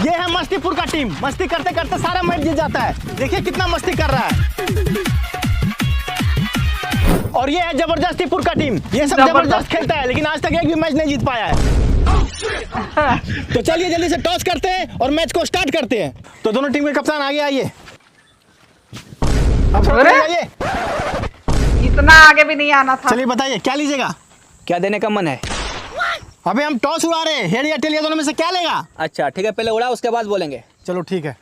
ये है मस्तीपुर का टीम, मस्ती करते करते सारा मैच जीत जाता है। देखिए कितना मस्ती कर रहा है। और ये है जबरदस्तीपुर का टीम, ये सब जबरदस्त खेलता है लेकिन आज तक एक भी मैच नहीं जीत पाया है। तो चलिए जल्दी से टॉस करते हैं और मैच को स्टार्ट करते हैं। तो दोनों टीम के कप्तान आगे आइए। अब आइए। इतना आगे भी नहीं आना था। चलिए बताइए क्या लीजिएगा, क्या देने का मन है? अबे हम टॉस उड़ा रहे हैं, हेड या टेल, ये दोनों में से क्या लेगा? अच्छा ठीक है, पहले उड़ा उसके बाद बोलेंगे। चलो ठीक है,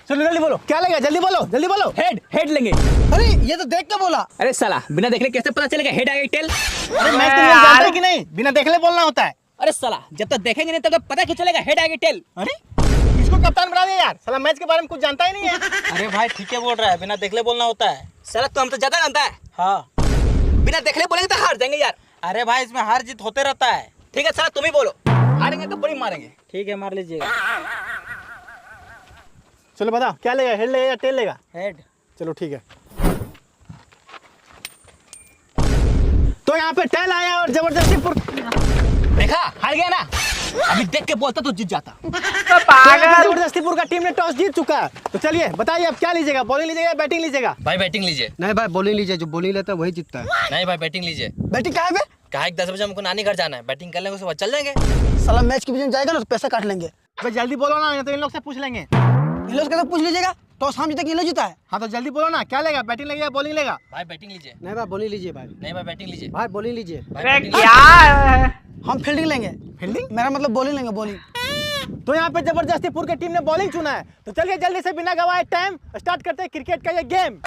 चलो जल्दी बोलो क्या लेगा, जल्दी बोलो जल्दी बोलो। हेड, हेड लेंगे। अरे ये तो देख के बोला। अरे साला बिना देखले कैसे पता चलेगा हेड आगे टेल? अरे मैच के नियम जानते हैं कि नहीं, बिना देखले बोलना होता है। अरे साला जब तक देखेंगे नहीं तब तक पता क्यों चलेगा हेड आगे टेल? अरे इसको कप्तान बना दिया यार, साला मैच के बारे में कुछ जानता ही नहीं है। अरे भाई ठीक है बोल रहा है, बिना देखले बोलना होता है। साला तू हम तो ज्यादा जानता है। हाँ बिना देखले बोलेंगे तो हार जाएंगे यार। अरे भाई इसमें हार जीत होते रहता है। ठीक है साला तुम ही बोलो, हारेंगे तो बड़ी मारेंगे। ठीक है मार लीजिएगा। चलो बताओ क्या लेगा, हेड लेगा या टेल लेगा? हेड। चलो ठीक है। तो यहाँ पे टेल आया और जबरदस्तीपुर देखा हार गया ना, अभी देख के बोलता तो जीत जाता। तो पागल। जबरदस्तीपुर का टीम ने टॉस जीत चुका है। तो चलिए बताइए अब क्या लीजिएगा, बॉलिंग लीजिएगा या बैटिंग लीजिएगा? भाई बैटिंग लीजिए। नहीं भाई बॉलिंग लीजिए, जो बॉलिंग लेता है वही जीतता है। नहीं भाई बैटिंग लीजिए। बैटिंग कहाँ है? कहा 10 बजे हमको नानी घर जाना है, बैटिंग कर लेंगे उसके बाद चल जाएंगे। साला मैच के बीच में जाएगा ना तो पैसा काट लेंगे। भाई जल्दी बोलो ना, नहीं तो इन लोग से पूछ लेंगे। इन लोग से पूछ लीजिएगा, टॉस हम जीते कि ये लोग जीता है। हाँ तो जल्दी बोलो ना क्या लेगा, बैटिंग लेगा या बॉलिंग लेगा? भाई बैटिंग लीजिए। नहीं भाई बॉलिंग लीजिए भाई। नहीं भाई बैटिंग लीजिए। भाई बॉलिंग लीजिए। भाई अरे बैटिंग क्या है? हम फील्डिंग लेंगे। फील्डिंग? मेरा मतलब बॉलिंग लेंगे, बॉलिंग। तो यहाँ पे जबरदस्तीपुर की टीम ने बॉलिंग चुना है। तो चलिए जल्दी से बिना गवाए टाइम स्टार्ट करते हैं क्रिकेट का ये गेम।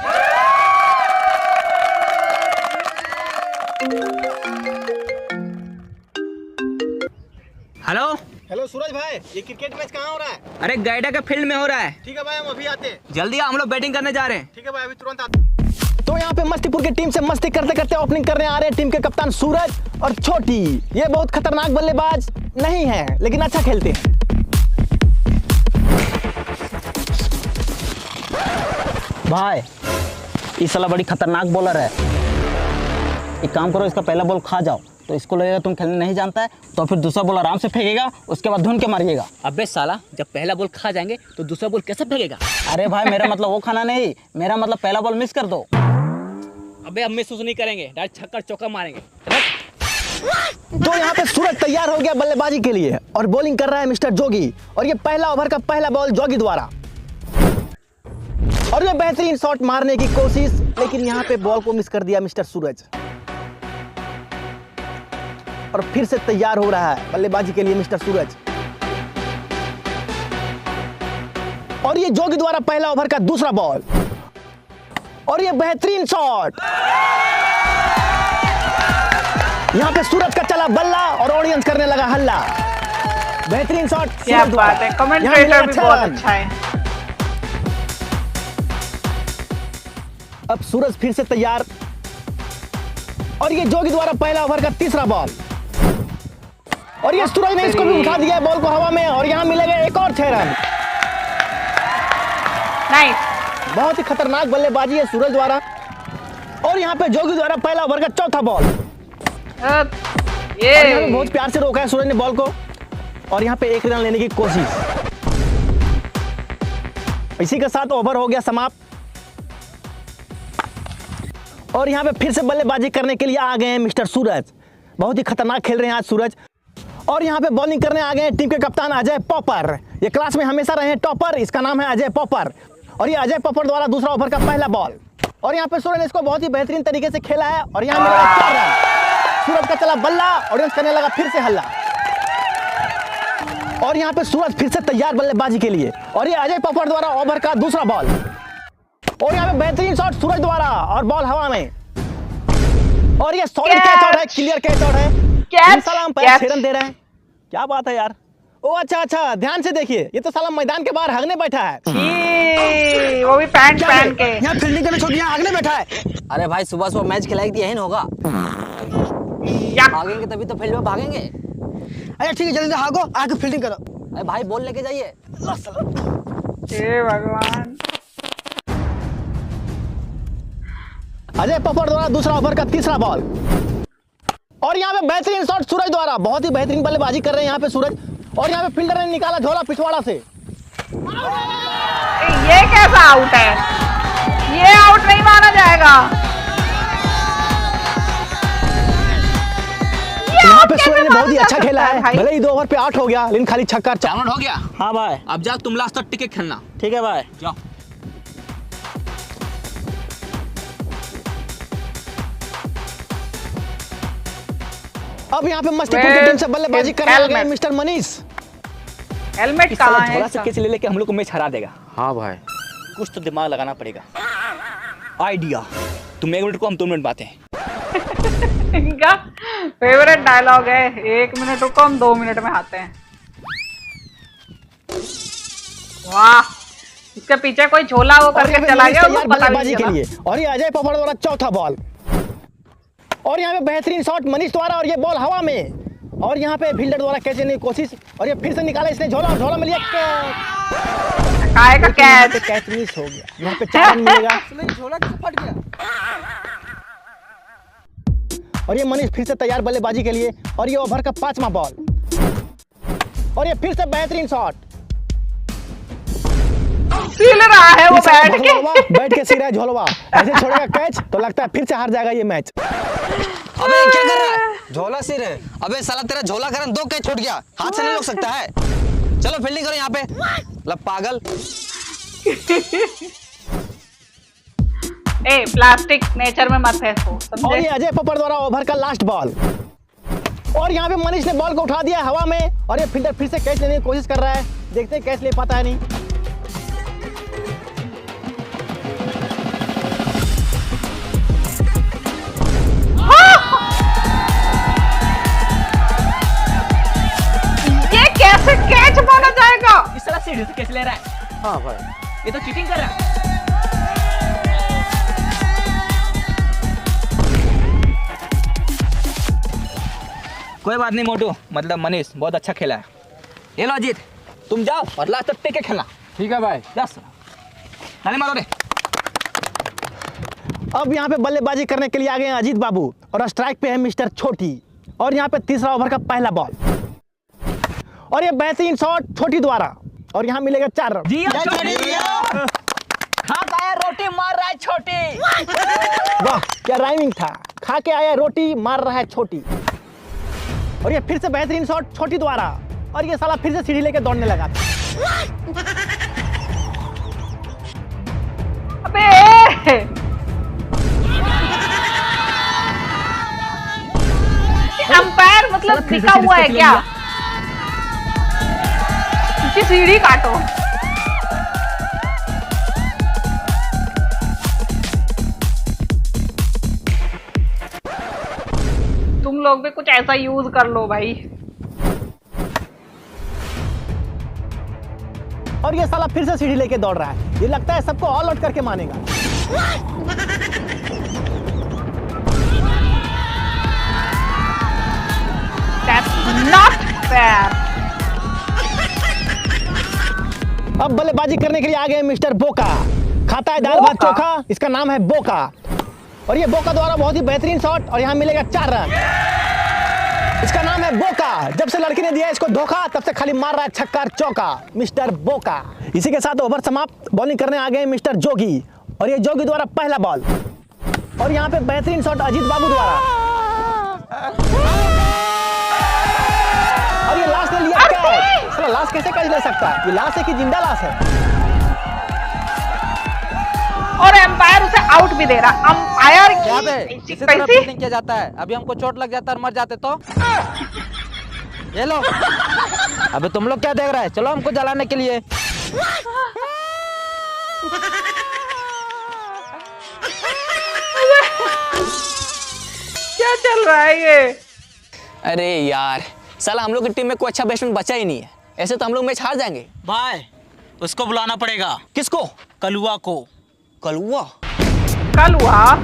हेलो हेलो सूरज भाई, ये क्रिकेट मैच कहाँ हो रहा है? अरे गाइडा के फील्ड में हो रहा है। ठीक है भाई हम अभी आते हैं। जल्दी आ, हम लोग बैटिंग करने जा रहे हैं। ठीक है भाई अभी तुरंत आते हैं। तो यहाँ पे मस्तीपुर की टीम से मस्ती करते करते ओपनिंग करने आ रहे हैं टीम के कप्तान सूरज और छोटी। ये बहुत खतरनाक बल्लेबाज नहीं है लेकिन अच्छा खेलते हैं। भाई इस साला बड़ी खतरनाक बॉलर है। एक काम करो, इसका पहला बॉल खा जाओ तो इसको लगेगा तुम खेलने नहीं जानता है, तो फिर दूसरा बॉल आराम से फेंकेगा, उसके बाद धुन के मारिएगा। अबे साला जब पहला बॉल खा जाएंगे तो दूसरा बॉल कैसे फेंकेगा? अरे भाई मेरा मतलब वो खाना नहीं, मेरा मतलब पहला बॉल मिस कर दो। अबे हम महसूस नहीं करेंगे, डायरेक्ट छक्का चौका मारेंगे। तो यहाँ पे सूरज तैयार हो गया बल्लेबाजी के लिए और बॉलिंग कर रहा है मिस्टर जोगी। और ये पहला ओवर का पहला बॉल जोगी द्वारा, और ये बेहतरीन शॉट मारने की कोशिश, लेकिन यहाँ पे बॉल को मिस कर दिया मिस्टर सूरज। और फिर से तैयार हो रहा है बल्लेबाजी के लिए मिस्टर सूरज। और ये जोगी द्वारा पहला ओवर का दूसरा बॉल, और ये बेहतरीन शॉट। यहां पे सूरज का चला बल्ला और ऑडियंस करने लगा हल्ला। बेहतरीन शॉट। क्या बात है, कमेंटेटर भी बहुत अच्छा है। अब सूरज फिर से तैयार, और ये जोगी द्वारा पहला ओवर का तीसरा बॉल, और ये सूरज ने इसको भी उठा दिया है बॉल को हवा में, और यहां मिलेगा एक और 6 रन। नाइस। बहुत ही खतरनाक बल्लेबाजी है सूरज द्वारा। और यहाँ पे जोगी द्वारा पहला ओवर का चौथा बॉल, ये और यहाँ पे बहुत प्यार से रोका है सूरज ने बॉल को, और यहाँ पे 1 रन लेने की कोशिश। इसी के साथ ओवर हो गया समाप्त। और यहाँ पे फिर से बल्लेबाजी करने के लिए आ गए हैं मिस्टर सूरज। बहुत ही खतरनाक खेल रहे हैं आज सूरज। और यहाँ पे बॉलिंग करने आ गए हैं टीम के कप्तान अजय पॉपर। ये क्लास में हमेशा रहे हैं टॉपर, इसका नाम है अजय पॉपर। और ये अजय पॉपर द्वारा दूसरा ओवर का पहला बॉल, और यहाँ पे सूरज ने इसको बहुत ही बेहतरीन तरीके से खेला है, और यहाँ मिला 4 रन। सूरज का चला बल्ला, ऑडियंस करने लगा फिर से हल्ला। और यहाँ पे सूरज फिर से तैयार बल्लेबाजी के लिए, और ये अजय पॉपर द्वारा ओवर का दूसरा बॉल, और यहाँ पे बेहतरीन शॉट सूरज द्वारा, और बॉल हवा में, और ये सॉलिड कैच आउट है, क्लियर कैच आउट है। सलाम पर 6 रन दे रहे हैं। क्या बात है यार। ओ अच्छा, ध्यान से देखिए, ये तो साला मैदान के बाहर हगने बैठा है। वो भी पैंट पहन के। यहाँ फील्डिंग करने छोड़, यहाँ हगने बैठा है। अरे भाई सुबह सुबह मैच खिलाई थी, यही ना होगा। भागेंगे तभी तो फील्ड में भागेंगे। अरे ठीक है जल्दी भागो, आके फील्डिंग करो। अरे भाई बॉल लेके जाइए। हे भगवान। अजय पॉपर द्वारा दूसरा ओवर का तीसरा बॉल, और यहाँ पे बेहतरीन शॉट सूरज द्वारा। बहुत ही बेहतरीन बल्लेबाजी कर रहे हैं यहाँ पे सूरज, और यहाँ पे फील्डर ने निकाला झोला पिछवाड़ा से। ये कैसा आउट है? ये आउट नहीं माना जाएगा। यहाँ पे सूरज ने बहुत ही अच्छा खेला है, भले ही 2 ओवर पे आउट हो गया लेकिन खाली छक्का। चार हो गया। हाँ भाई, अब जा तुम लास्ट तक टिके खेलना। ठीक है भाई। जाओ। अब यहाँ पे मस्तीपुर की टीम से बल्लेबाजी करने आ गए मिस्टर मनीष। हेलमेट इस साला कहाँ है झोला इसका? से कैसे ले लेके हम लोग को मैच हरा देगा। हाँ भाई, कुछ तो दिमाग लगाना पड़ेगा। आइडिया। तुम 1 मिनट को हम 2 मिनट बातें। इनका फेवरेट डायलॉग है, 1 मिनट रुको हम 2 मिनट में आते हैं। वाह, इसके पीछे कोई झोला वो और करके यहाँ पे चला मनीष गया, तैयार उसको पता भी बल्लेबाजी नहीं के चला। लिए। और ये अजय पवार द्वारा चौथा बॉल। और यहाँ पे बेहतरीन शॉट मनीष द्वारा और ये बॉल हवा में। और यहाँ पे फील्डर द्वारा कैच लेने की कोशिश और ये फिर से निकाला इसने झोला और झोला में लिया काय का कैच। कैच मिस हो गया। यहाँ पे 4 रन मिलेगा। झोला फट गया। और ये मनीष फिर से तैयार बल्लेबाजी के लिए। और ये ओवर का 5वां बॉल। और ये फिर से बेहतरीन शॉट। सील रहा है वो बैठ के सी रहा है झोलवा। ऐसे छोड़ेगा कैच तो लगता है फिर से हार जाएगा ये मैच। अबे क्या कर रहा है? झोला सिर है। अबे साला तेरा झोला करन 2 कैच छूट गया, हाथ से नहीं लग सकता है। चलो फील्डिंग करो यहाँ पे। लब पागल। ए प्लास्टिक नेचर में मत फेंको, और समझे? ये अजय पपर द्वारा ओवर का लास्ट बॉल। और यहाँ पे मनीष ने बॉल को उठा दिया हवा में। और ये फील्डर फिर से कैच लेने की कोशिश कर रहा है। देखते हैं कैच ले पाता है नहीं। ये कैसे कैच माना जाएगा? इस साला सीढ़ी से कैसे ले रहा है? हाँ भाई, ये तो चीटिंग कर रहा है। कोई बात नहीं मोटू, मतलब मनीष बहुत अच्छा खेला है। ये लो अजीत, तुम जाओ और लास्ट तक टिके खेलना। ठीक है भाई। यस। नाले मारो रे। अब यहाँ पे बल्लेबाजी करने के लिए आ गए हैं अजीत बाबू। और स्ट्राइक पे है मिस्टर छोटी। और यहाँ पे तीसरा ओवर का पहला बॉल। और ये बेहतरीन शॉट छोटी द्वारा। और यहाँ मिलेगा 4 रन। जी खा आया रोटी मार रहा है छोटी। वाह क्या राइमिंग था। खा के आया रोटी मार रहा है छोटी। और ये फिर से बेहतरीन शॉट छोटी द्वारा। और ये साला फिर से सीढ़ी लेके दौड़ने लगा। अबे अंपायर मतलब टिका हुआ है क्या? इसकी सीढ़ी काटो। तुम लोग भी कुछ ऐसा यूज कर लो भाई। और ये साला फिर से सीढ़ी लेके दौड़ रहा है। ये लगता है सबको ऑल आउट करके मानेगा। That's not fair. अब बल्लेबाजी करने के लिए आ गए मिस्टर बोका। खाता है दाल भात बोका? चोखा। इसका नाम है बोका। और ये बोका द्वारा बहुत ही बेहतरीन शॉट। और यहाँ मिलेगा 4 रन। इसका नाम है बोका। जब से लड़की ने दिया इसको धोखा तब से खाली मार रहा है छक्का और चौका मिस्टर बोका। इसी के साथ ओवर समाप्त। बॉलिंग करने आ गए मिस्टर जोगी। और ये जोगी द्वारा पहला बॉल। और यहाँ पे बेहतरीन शॉट अजीत बाबू द्वारा। और ये लास्ट ने लिया कैच। साला लास्ट कैसे कैच ले सकता है? ये लास्ट है कि जिंदा लास्ट है? और एम्पायर उसे आउट भी दे रहा। अंपायर क्या बे? की इसी तरह कैसी? फील्डिंग किया जाता है। अभी हमको चोट लग जाता और मर जाते तो। ये लो। अबे तुम लोग क्या देख रहे हैं? चलो हमको जलाने के लिए। क्या चल रहा है ये? अरे यार, साला हम लोग की टीम में कोई अच्छा बैट्समैन बचा ही नहीं है। ऐसे तो हम लोग मैच हार जाएंगे। भाई, उसको बुलाना पड़ेगा। किसको? कलुआ को। कलुआ? कल हुआ।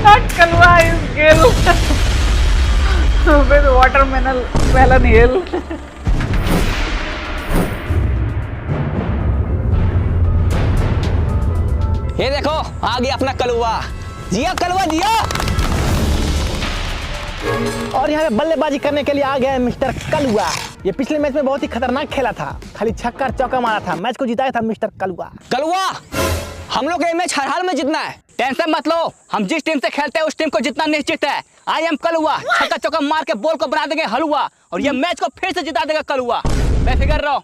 Not Kalwa is Gill. With watermelon hill. ये देखो आ गया अपना कलुआ। जिया कलवा जिया। और यहाँ पे बल्लेबाजी करने के लिए आ गए मिस्टर कलुआ। ये पिछले मैच में बहुत ही खतरनाक खेला था, खाली छक्का और चौका मारा था, मैच को जिताया था मिस्टर कलुआ। कलवा, हम लोग ये मैच हर हाल में जीतना है, टेंशन मत लो। हम जिस टीम से खेलते हैं उस टीम को जितना निश्चित है। आई एम कलुआ, छक्का चौका मार के बॉल को बना देंगे हलवा और ये मैच को फिर से जिता देगा कलुआ, बेफिक्र रहो।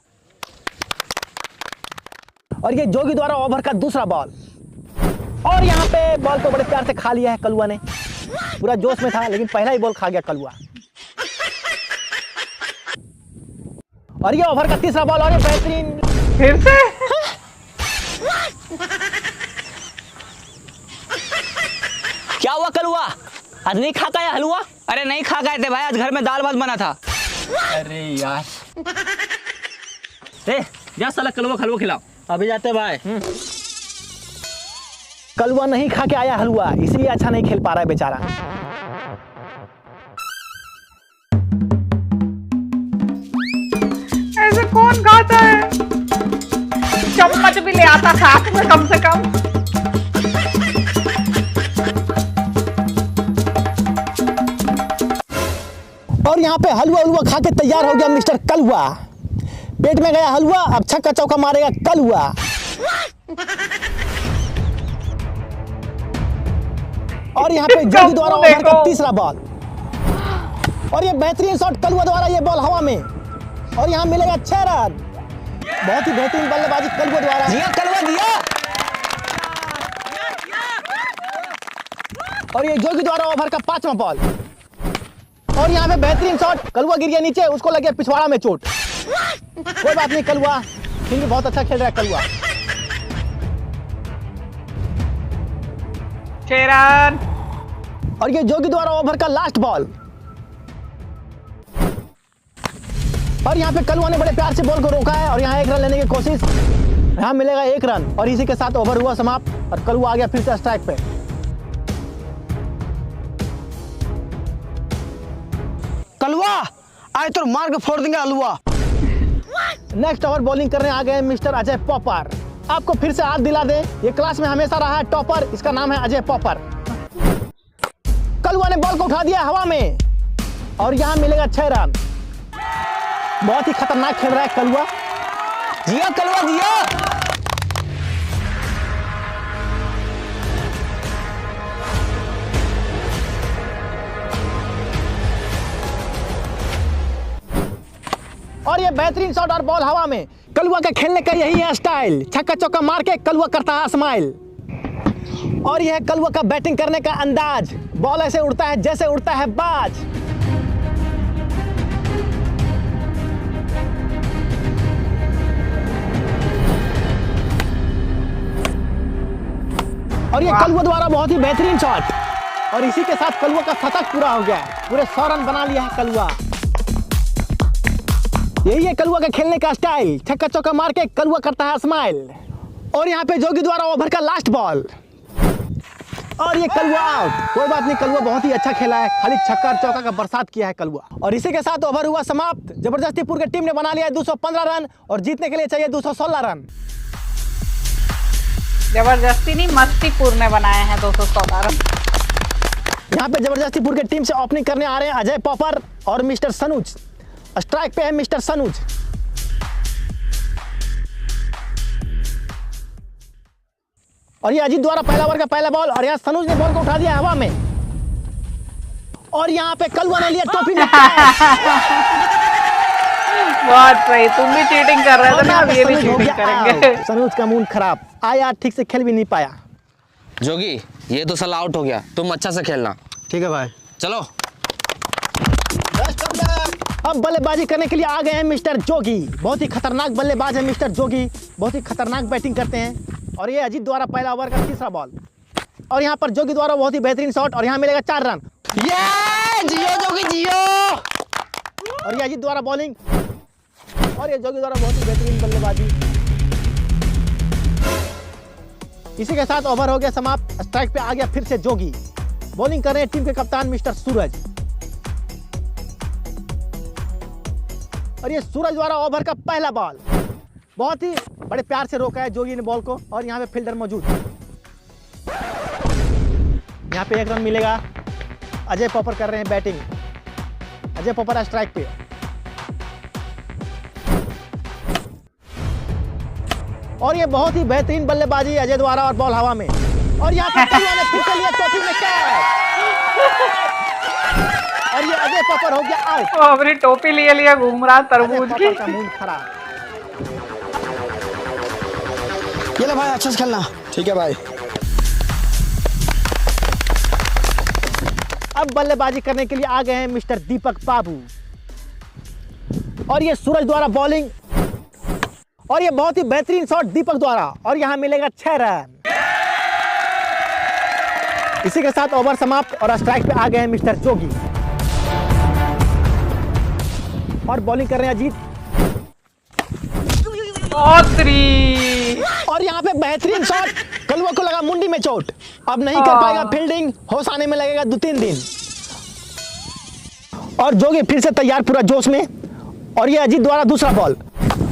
और ये जोगी द्वारा ओवर का दूसरा बॉल, और यहाँ पे बॉल को बड़े प्यार से खा लिया है कलुआ ने। पूरा जोश में था लेकिन पहला ही बॉल खा गया कलुआ। और ये ओवर का तीसरा बॉल और ये बेहतरीन। फिर से क्या हुआ कलुआ, आज नहीं खा गया हलवा? अरे नहीं खा गए थे भाई, आज घर में दाल भात बना था। अरे यार, जा साला कलवा खलवा खिलाओ। अभी जाते भाई। कलुआ नहीं खा के आया हलवा, इसलिए अच्छा नहीं खेल पा रहा है बेचारा। ऐसे कौन खाता है? चम्मच भी ले आता साथ में कम से कम। और यहाँ पे हलवा उलवा खा के तैयार हो गया मिस्टर कलुआ। पेट में गया हलवा, अब छक्का चौका मारेगा कलुआ। और यहाँ पे जोगी द्वारा ओवर का तीसरा बॉल, और ये बेहतरीन शॉट कलुआ द्वारा, ये बॉल हवा में, और यहाँ मिलेगा 6 रन। बहुत ही बेहतरीन बल्लेबाजी कलुआ द्वारा। जिया कलवा जिया। और ये जोगी द्वारा ओवर का 5वां बॉल, और यहाँ पे बेहतरीन शॉट, कलुआ गिर गया नीचे, उसको लग गया पिछवाड़ा में चोट। कोई बात नहीं, कलुआ फिर भी बहुत अच्छा खेल रहा है कलुआ। 6 रन। और ये जोगी द्वारा ओवर का लास्ट बॉल, और यहाँ पे कलुआ ने बड़े प्यार से बॉल को रोका है और यहाँ 1 रन लेने की कोशिश, यहाँ मिलेगा 1 रन। और इसी के साथ ओवर हुआ समाप्त और कलुआ आ गया फिर से स्ट्राइक पे। कलवा आए तो मार के फोड़ देंगे हलवा। नेक्स्ट ओवर बॉलिंग करने आ गए मिस्टर अजय पॉपर। आपको फिर से याद दिला दें, ये क्लास में हमेशा रहा है टॉपर, इसका नाम है अजय पॉपर। कलुआ ने बॉल को उठा दिया हवा में और यहाँ मिलेगा 6 रन। बहुत ही खतरनाक खेल रहा है कलुआ। जिया कलवा जिया। और ये बेहतरीन शॉट और बॉल हवा में। कलुआ का खेलने का यही है स्टाइल, छक्का चौका मार के कलुआ करता है स्माइल। और यह है कलुआ का बैटिंग करने का अंदाज, बॉल ऐसे उड़ता है जैसे उड़ता है बाज। और ये कलुआ द्वारा बहुत ही बेहतरीन शॉट, और इसी के साथ कलुआ का शतक पूरा हो गया है। पूरे 100 रन बना लिया है कलुआ। यही है कलुआ का खेलने का स्टाइल, छक्का चौका मार के कलुआ करता है स्माइल। और यहाँ पे जोगी द्वारा ओवर का लास्ट बॉल, और ये कलुआ आउट। कोई बात नहीं, कलुआ बहुत ही अच्छा खेला है, खाली छक्का और चौका का बरसात किया है कलुआ। और इसी के साथ ओवर हुआ समाप्त। जबरदस्तीपुर की टीम ने बना लिया है 215 रन और जीतने के लिए चाहिए 216 रन। जबरदस्ती नहीं, मस्तीपुर ने बनाए हैं 216 रन। यहाँ पे जबरदस्तीपुर की टीम से ओपनिंग करने आ रहे हैं अजय पॉपर और मिस्टर सनूज। स्ट्राइक पे है मिस्टर सनूज। और ये अजीत द्वारा पहला ओवर का पहला बॉल, और यहाँ सनूज ने बॉल को उठा दिया हवा में, और यहाँ पे कलुआ ने लिया टोपी में। बहुत सही, तुम भी चीटिंग कर रहे थे ना, अब ये भी चीटिंग करेंगे। सनूज का मूड खराब आया, ठीक से खेल भी नहीं पाया। जोगी ये तो साला आउट हो गया, तुम अच्छा से खेलना। ठीक है भाई। चलो। अब बल्लेबाजी करने के लिए आ गए हैं मिस्टर जोगी। बहुत ही खतरनाक बल्लेबाज है मिस्टर जोगी, बहुत ही खतरनाक बैटिंग करते हैं। और ये अजीत द्वारा पहला ओवर का तीसरा बॉल, और यहाँ पर जोगी द्वारा बहुत ही बेहतरीन शॉट, और यहाँ मिलेगा 4 रन। ये जियो जोगी जियो। और ये अजीत द्वारा बॉलिंग, और ये जोगी द्वारा बहुत ही बेहतरीन बल्लेबाजी। इसी के साथ ओवर हो गया समाप्त। स्ट्राइक पे आ गया फिर से जोगी। बॉलिंग कर रहे हैं टीम के कप्तान मिस्टर सूरज, और ये सूरज द्वारा ओवर का पहला बॉल बहुत ही बड़े प्यार से रोका है जोगी ने बॉल को, और यहाँ पे फील्डर मौजूद। यहाँ पे 1 रन मिलेगा। अजय पॉपर कर रहे हैं बैटिंग। अजय पॉपर स्ट्राइक पे। और ये बहुत ही बेहतरीन बल्लेबाजी अजय द्वारा और बॉल हवा में। और यहाँ पे कलवा ने फिर से लिया चौथी में कैच। और ये अजय पॉपर हो गया आउट। वो अपनी टोपी लिए लिए घूम रहा तरबूज अजय की। पॉपर का मूड खराब। ये ले भाई अच्छे से खेलना। ठीक है भाई। अब बल्लेबाजी करने के लिए आ गए हैं मिस्टर दीपक बाबू। और ये सूरज द्वारा बॉलिंग। और ये बहुत ही बेहतरीन शॉट दीपक द्वारा। और यहां मिलेगा 6 रन। इसी के साथ ओवर समाप्त और स्ट्राइक पे आ गए हैं मिस्टर जोगी। और बॉलिंग कर रहे हैं अजीत। और 3। और यहाँ पे बेहतरीन शॉट। कलुआ को लगा मुंडी में चोट। अब नहीं कर पाएगा फील्डिंग। होश आने में लगेगा 2-3 दिन। और जोगी फिर से तैयार पूरा जोश में। और ये अजीत द्वारा दूसरा बॉल।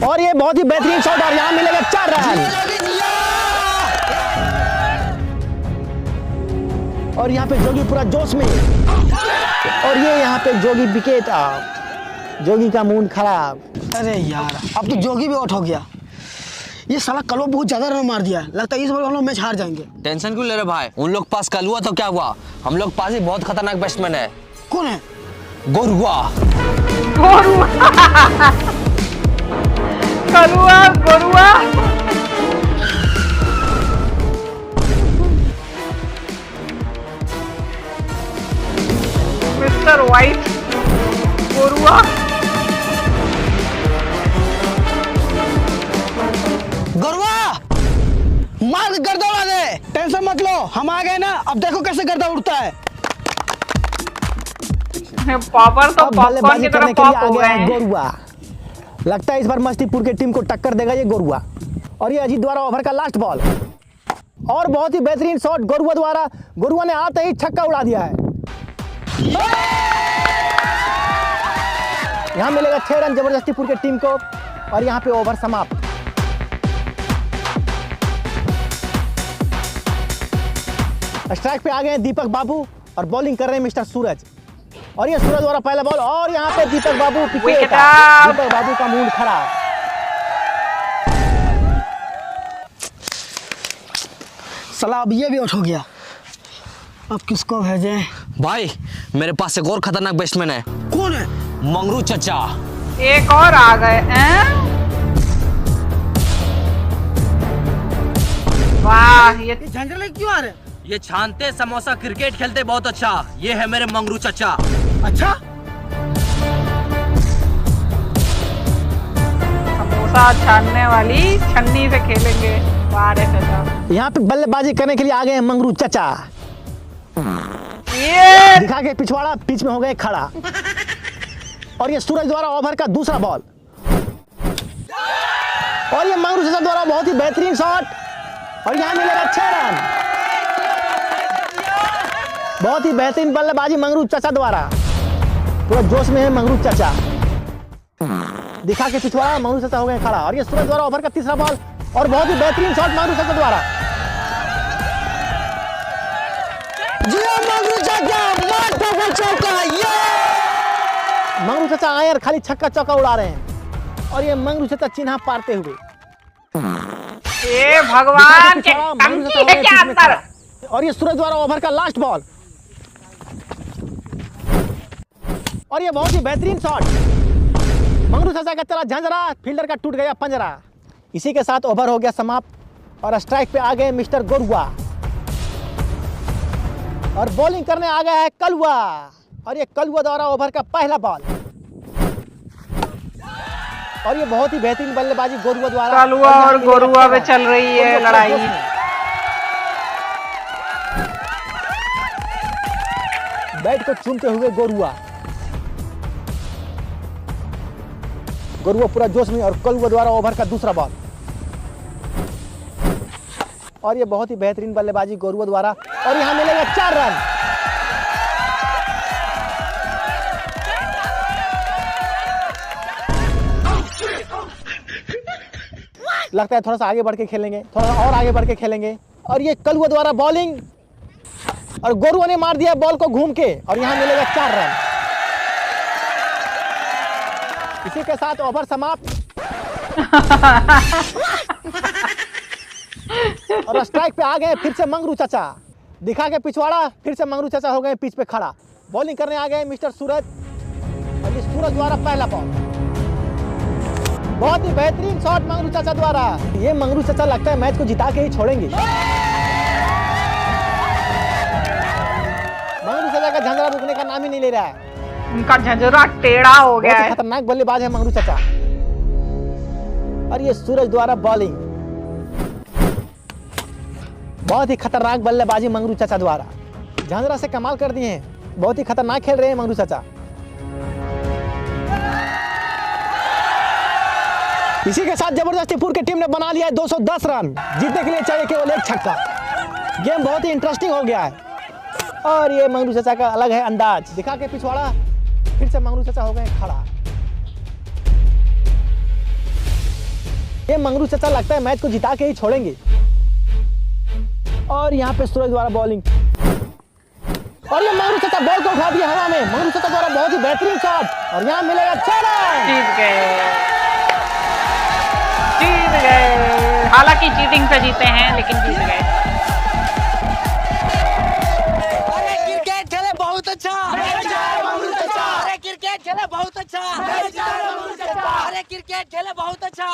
और ये बहुत ही बेहतरीन शॉट। और यहाँ मिलेगा 4 रन। और यहाँ पे जोगी पूरा जोश में। और ये यहाँ पे जोगी विकेट आउट। जोगी का मूड खराब। अरे यार अब तो जोगी भी आउट हो गया। ये साला कलवा बहुत ज्यादा रन मार दिया। लगता है इस बार हम लोग मैच हार जाएंगे। टेंशन क्यों ले रहे भाई? उन लोग पास कल हुआ तो क्या हुआ? हम लोग पास ही बहुत खतरनाक बैट्समैन है। कौन है? गोरुआ। गोरुआ। कलुआ गोरुआ। मिस्टर वाइट गोरुआ। गरुआ मार गर्दा उड़ा दे। टेंशन मत लो हम आ गए ना। अब देखो कैसे गर्दा उड़ता है। पॉपर तो अब पॉपकॉर्न बल्लेबाजी की तरह करने के लिए पॉप आ हो गया गए है हैं। गोरुआ। लगता है इस बार मस्तीपुर की टीम को टक्कर देगा ये गोरुआ। और ये अजीत द्वारा ओवर का लास्ट बॉल। और बहुत ही बेहतरीन शॉट गोरुआ द्वारा। गोरुआ ने आते ही छक्का उड़ा दिया है। यहाँ मिलेगा 6 रन जबरदस्तीपुर की टीम को। और यहाँ पे ओवर समाप्त। स्ट्राइक पे आ गए हैं दीपक बाबू। और बॉलिंग कर रहे हैं मिस्टर सूरज। और ये सूरज द्वारा पहला बॉल। और यहाँ पे दीपक बाबू Wicket विकेट। out। दीपक बाबू का मूड खराब। साला अब ये भी आउट हो गया। अब किसको भेजें? भाई मेरे पास एक और खतरनाक बैट्समैन है। कौन है? मंगरू चचा। एक और आ गए हैं। वाह ये झंझट लेके क्यों आ रहे? ये छानते समोसा क्रिकेट खेलते बहुत अच्छा। ये है मेरे मंगरू चचा। अच्छा समोसा छानने वाली छन्नी से खेलेंगे। वाह रे चाचा। यहाँ पे बल्लेबाजी करने के लिए आ गए हैं मंगरू चचा। ये दिखा के पिछवाड़ा पिच में हो गए खड़ा। और ये सूरज द्वारा ओवर का दूसरा बॉल। और ये मंगरू चचा द्वारा बहुत ही बेहतरीन शॉट। और यहाँ मिलेगा 6 रन। बहुत ही बेहतरीन बल्लेबाजी मंगरू चचा द्वारा। पूरा जोश में है मंगरू चचा। दिखा के पिछवाड़ा मंगरू चचा हो गए खड़ा। और ये सूरज द्वारा ओवर का तीसरा बॉल। और बहुत ही बेहतरीन शॉट मंगरू चचा द्वारा। मंगरू चचा आए और खाली छक्का चौका उड़ा रहे हैं। और ये मंगरू चचा चिन्हा पारते हुए। ये भगवान के टंकी है क्या अंदर। और ये सूरज द्वारा ओवर का लास्ट बॉल। और ये बहुत ही बेहतरीन शॉट। मंगरू चचा का चला झंझरा। फील्डर का टूट गया पंजरा। इसी के साथ ओवर हो गया समाप्त। और स्ट्राइक पे आ गए मिस्टर गोरुआ। और बॉलिंग करने आ गया है कलुआ। और ये कलुआ द्वारा ओवर का पहला बॉल। और ये बहुत ही बेहतरीन बल्लेबाजी गोरुआ द्वारा। कलुआ और गोरुआ में चल रही है लड़ाई। बैट को चूमते हुए गोरुआ। गोरुआ पूरा जोश में। और कलुआ द्वारा ओवर का दूसरा बॉल। और ये बहुत ही बेहतरीन बल्लेबाजी गोरुआ द्वारा। और यहाँ मिलेगा 4 रन। लगता है थोड़ा सा आगे बढ़ के खेलेंगे। थोड़ा सा और आगे बढ़ के खेलेंगे। और ये कलुआ द्वारा बॉलिंग। और गोरुआ ने मार दिया बॉल को घूम के और यहाँ मिलेगा 4 रन। इसी के साथ ओवर समाप्त। और स्ट्राइक पे आ गए फिर से मंगरू चाचा, दिखा के पिछवाड़ा, फिर से मंगरू चाचा हो गए पिच पे खड़ा। बॉलिंग करने आ गए मिस्टर सूरज और ये सूरज द्वारा पहला बॉल। बहुत ही बेहतरीन शॉट मंगरू चाचा द्वारा। ये मंगरू चाचा लगता है मैच को जिता के ही छोड़ेंगे। मंगरू चाचा का झंझरा रुकने का नाम ही नहीं ले रहा है। उनका झंझरा टेढ़ा हो गया बहुत ही है। खतरनाक बल्लेबाज है मंगरू चाचा। और ये सूरज द्वारा बॉलिंग, बहुत ही खतरनाक बल्लेबाजी मंगरू चाचा द्वारा। झंझरा से कमाल कर दिए हैं, बहुत ही खतरनाक खेल रहे हैं मंगरू चाचा। इसी के साथ जबरदस्तीपुर की टीम ने बना लिया है 210 रन। जीतने के लिए चाहिए केवल एक छक्का। गेम बहुत ही इंटरेस्टिंग हो गया है। और ये मंगरू चाचा का अलग है अंदाज, दिखा के पिछवाड़ा, फिर से मंगरू चाचा हो गए खड़ा। ये मंगरू चाचा लगता है मैच को जिता के ही छोड़ेंगे। और यहाँ पे सूरज द्वारा बॉलिंग और ये मंगरू चाचा बॉल को उठा दिया हवा में। मंगरू चाचा द्वारा बहुत ही बेहतरीन शॉट और यहाँ मिलेगा 6 रन। जीत गए, जीत गए। हालांकि चीटिंग से जीते हैं लेकिन जीत गए। अरे क्रिकेट खेले बहुत अच्छा, अरे क्रिकेट खेले बहुत अच्छा, अरे क्रिकेट खेले बहुत अच्छा।